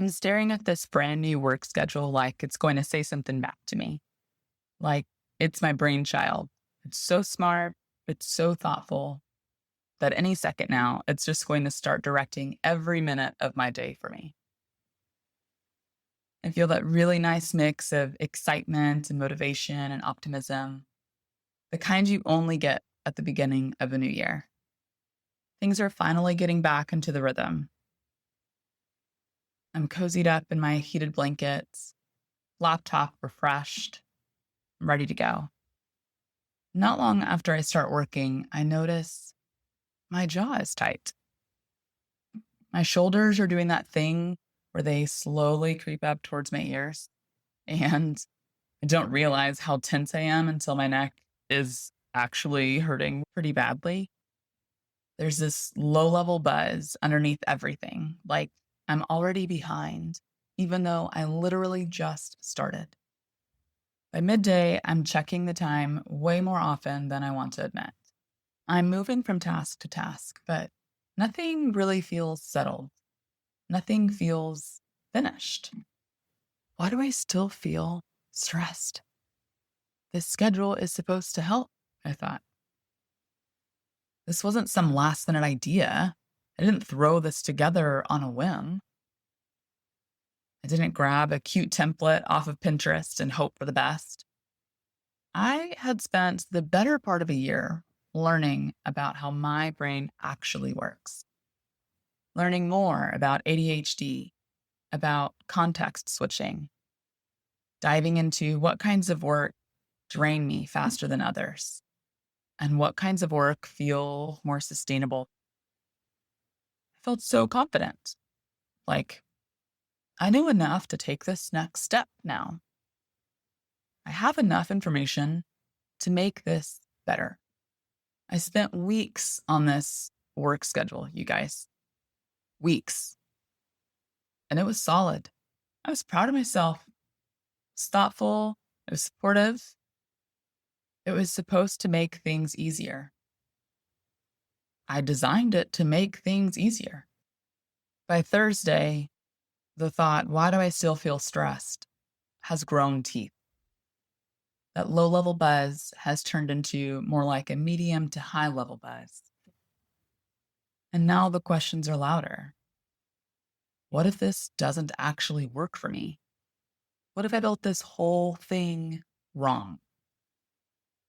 I'm staring at this brand new work schedule like it's going to say something back to me. Like it's my brainchild. It's so smart. It's so thoughtful that any second now, it's just going to start directing every minute of my day for me. I feel that really nice mix of excitement and motivation and optimism, the kind you only get at the beginning of a new year. Things are finally getting back into the rhythm. I'm cozied up in my heated blankets, laptop refreshed, I'm ready to go. Not long after I start working, I notice my jaw is tight. My shoulders are doing that thing where they slowly creep up towards my ears. And I don't realize how tense I am until my neck is actually hurting pretty badly. There's this low level buzz underneath everything, like I'm already behind, even though I literally just started. By midday, I'm checking the time way more often than I want to admit. I'm moving from task to task, but nothing really feels settled. Nothing feels finished. Why do I still feel stressed? This schedule is supposed to help, I thought. This wasn't some last minute idea. I didn't throw this together on a whim. I didn't grab a cute template off of Pinterest and hope for the best. I had spent the better part of a year learning about how my brain actually works, learning more about ADHD, about context switching, diving into what kinds of work drain me faster than others, and what kinds of work feel more sustainable. I felt so confident, like I knew enough to take this next step now. I have enough information to make this better. I spent weeks on this work schedule, you guys. Weeks. And it was solid. I was proud of myself. It was thoughtful. It was supportive. It was supposed to make things easier. I designed it to make things easier. By Thursday, the thought, why do I still feel stressed, has grown teeth. That low level buzz has turned into more like a medium to high level buzz. And now the questions are louder. What if this doesn't actually work for me? What if I built this whole thing wrong?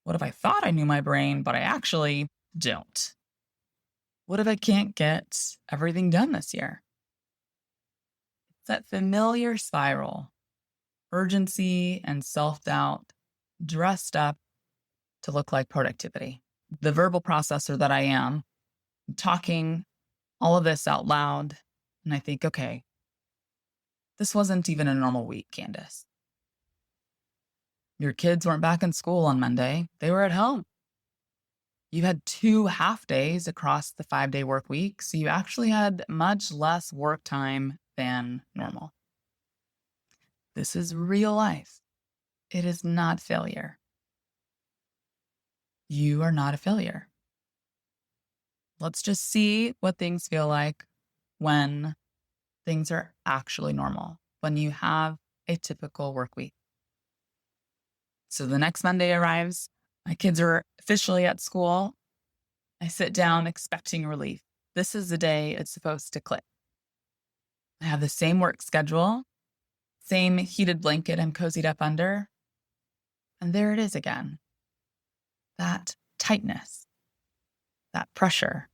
What if I thought I knew my brain, but I actually don't? What if I can't get everything done this year? It's that familiar spiral, urgency and self doubt dressed up to look like productivity. The verbal processor that I am, talking all of this out loud, and I think, okay, this wasn't even a normal week, Candace. Your kids weren't back in school on Monday, they were at home. You had 2 half days across the 5-day work week, so you actually had much less work time than normal. This is real life. It is not failure. You are not a failure. Let's just see what things feel like when things are actually normal, when you have a typical work week. So the next Monday arrives, my kids are officially at school. I sit down expecting relief. This is the day it's supposed to click. I have the same work schedule, same heated blanket I'm cozied up under. And there it is again. That tightness, that pressure,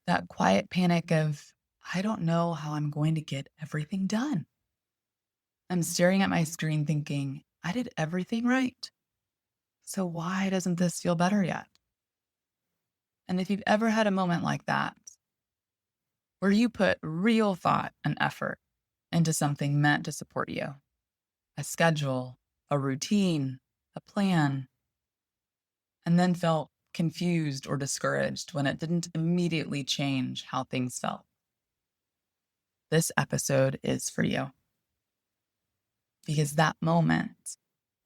that quiet panic of, I don't know how I'm going to get everything done. I'm staring at my screen thinking, I did everything right. So why doesn't this feel better yet? And if you've ever had a moment like that, where you put real thought and effort into something meant to support you, a schedule, a routine, a plan, and then felt confused or discouraged when it didn't immediately change how things felt. This episode is for you. Because that moment,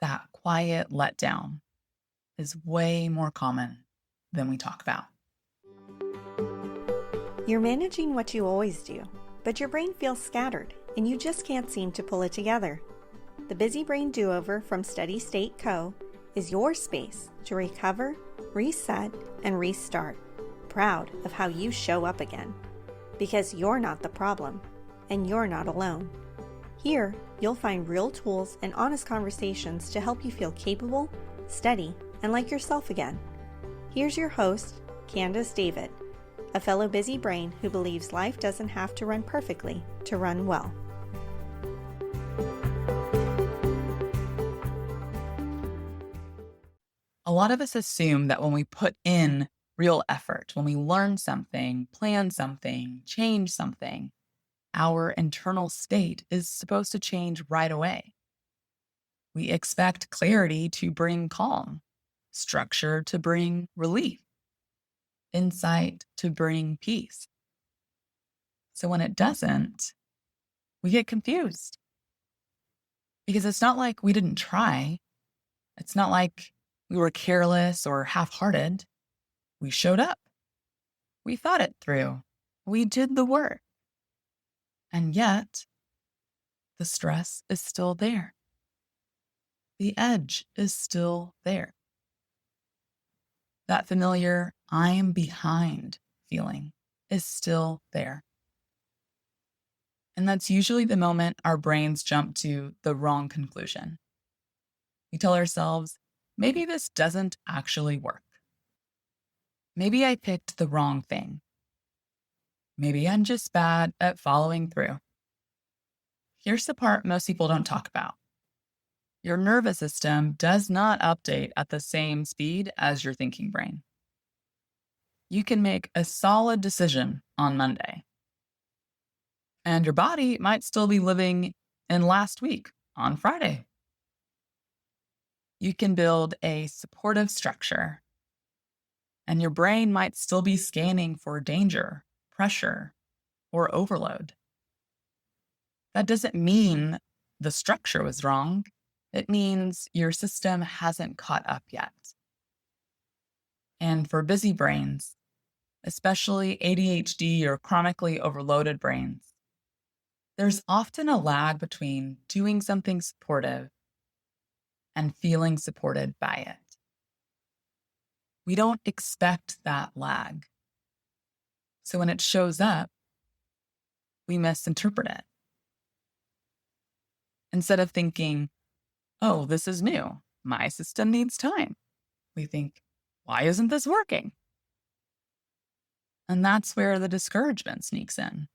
that quiet letdown, is way more common than we talk about. You're managing what you always do, but your brain feels scattered, and you just can't seem to pull it together. The Busy Brain Do-Over from Steady State Co. is your space to recover, reset, and restart, proud of how you show up again. Because you're not the problem, and you're not alone. Here, you'll find real tools and honest conversations to help you feel capable, steady, and like yourself again. Here's your host, Candace David, a fellow busy brain who believes life doesn't have to run perfectly to run well. A lot of us assume that when we put in real effort, when we learn something, plan something, change something, our internal state is supposed to change right away. We expect clarity to bring calm, structure to bring relief, insight to bring peace. So when it doesn't, we get confused. Because it's not like we didn't try. It's not like we were careless or half-hearted. We showed up. We thought it through. We did the work. And yet, the stress is still there. The edge is still there. That familiar "I am behind" feeling is still there. And that's usually the moment our brains jump to the wrong conclusion. We tell ourselves, maybe this doesn't actually work. Maybe I picked the wrong thing. Maybe I'm just bad at following through. Here's the part most people don't talk about. Your nervous system does not update at the same speed as your thinking brain. You can make a solid decision on Monday, and your body might still be living in last week on Friday. You can build a supportive structure, and your brain might still be scanning for danger, pressure, or overload. That doesn't mean the structure was wrong. It means your system hasn't caught up yet. And for busy brains, especially ADHD or chronically overloaded brains, there's often a lag between doing something supportive and feeling supported by it. We don't expect that lag. So when it shows up, we misinterpret it. Instead of thinking, oh, this is new, my system needs time, we think, why isn't this working? And that's where the discouragement sneaks in.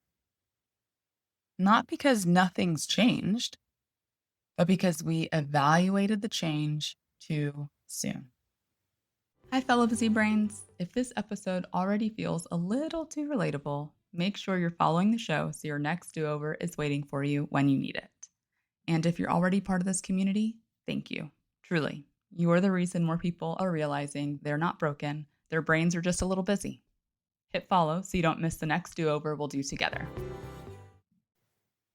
Not because nothing's changed, but because we evaluated the change too soon. Hi, fellow busy brains. If this episode already feels a little too relatable, make sure you're following the show so your next do-over is waiting for you when you need it. And if you're already part of this community, thank you. Truly, you are the reason more people are realizing they're not broken, their brains are just a little busy. Hit follow so you don't miss the next do-over we'll do together.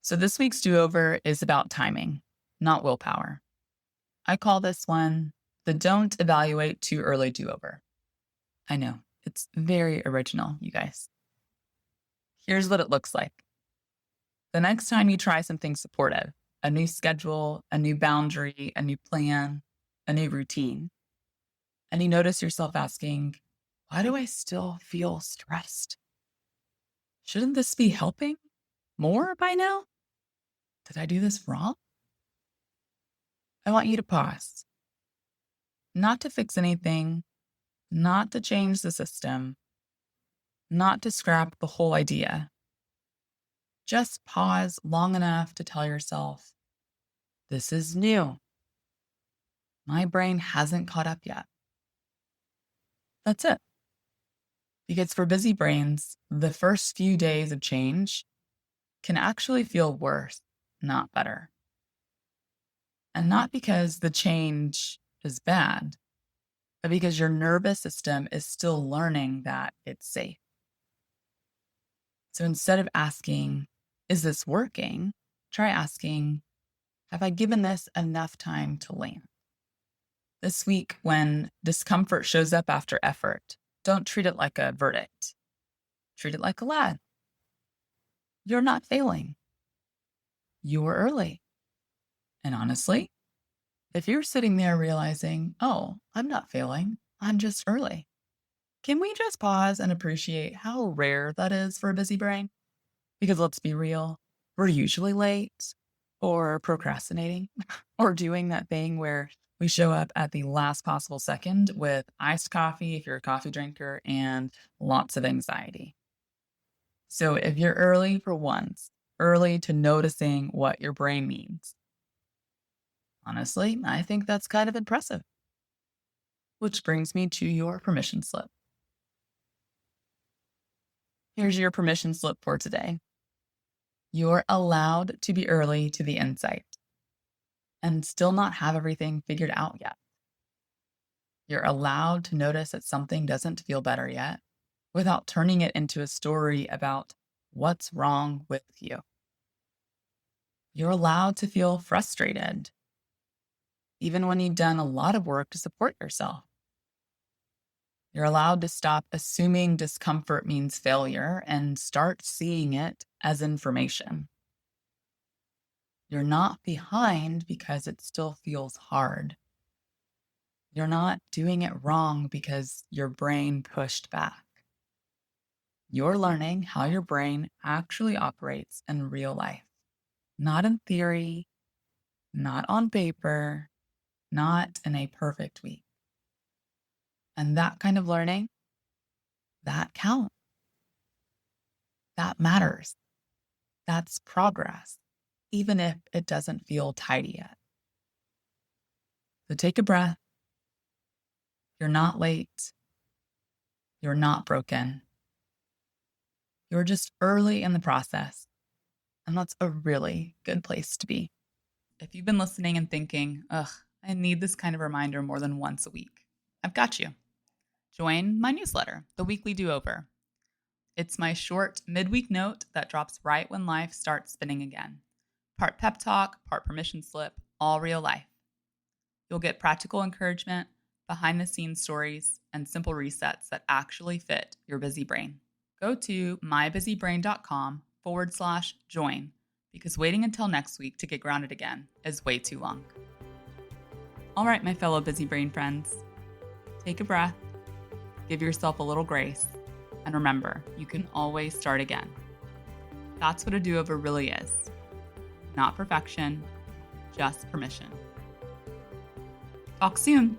So this week's do-over is about timing, not willpower. I call this one the Don't Evaluate Too Early Do-Over. I know, it's very original, you guys. Here's what it looks like. The next time you try something supportive, a new schedule, a new boundary, a new plan, a new routine, and you notice yourself asking, why do I still feel stressed? Shouldn't this be helping more by now? Did I do this wrong? I want you to pause. Not to fix anything, not to change the system, not to scrap the whole idea. Just pause long enough to tell yourself, this is new. My brain hasn't caught up yet. That's it. Because for busy brains, the first few days of change can actually feel worse, not better. And not because the change is bad, but because your nervous system is still learning that it's safe. So instead of asking, is this working? Try asking, have I given this enough time to land? This week, when discomfort shows up after effort, don't treat it like a verdict. Treat it like a lad. You're not failing. you were early. And honestly, if you're sitting there realizing, oh, I'm not failing, I'm just early, can we just pause and appreciate how rare that is for a busy brain? Because let's be real, we're usually late or procrastinating or doing that thing where we show up at the last possible second with iced coffee, if you're a coffee drinker, and lots of anxiety. So if you're early for once, early to noticing what your brain needs, honestly, I think that's kind of impressive. Which brings me to your permission slip. Here's your permission slip for today. You're allowed to be early to the insight and still not have everything figured out yet. You're allowed to notice that something doesn't feel better yet without turning it into a story about what's wrong with you. You're allowed to feel frustrated, even when you've done a lot of work to support yourself. You're allowed to stop assuming discomfort means failure and start seeing it as information. You're not behind because it still feels hard. You're not doing it wrong because your brain pushed back. You're learning how your brain actually operates in real life, not in theory, not on paper, not in a perfect week. And that kind of learning, that counts. That matters. That's progress, even if it doesn't feel tidy yet. So take a breath. You're not late. You're not broken. You're just early in the process. And that's a really good place to be. If you've been listening and thinking, ugh, I need this kind of reminder more than once a week, I've got you. Join my newsletter, The Weekly Do-Over. It's my short midweek note that drops right when life starts spinning again. Part pep talk, part permission slip, all real life. You'll get practical encouragement, behind the scenes stories, and simple resets that actually fit your busy brain. Go to mybusybrain.com/join because waiting until next week to get grounded again is way too long. All right, my fellow busy brain friends, take a breath, give yourself a little grace, and remember, you can always start again. That's what a do-over really is. Not perfection, just permission. Talk soon.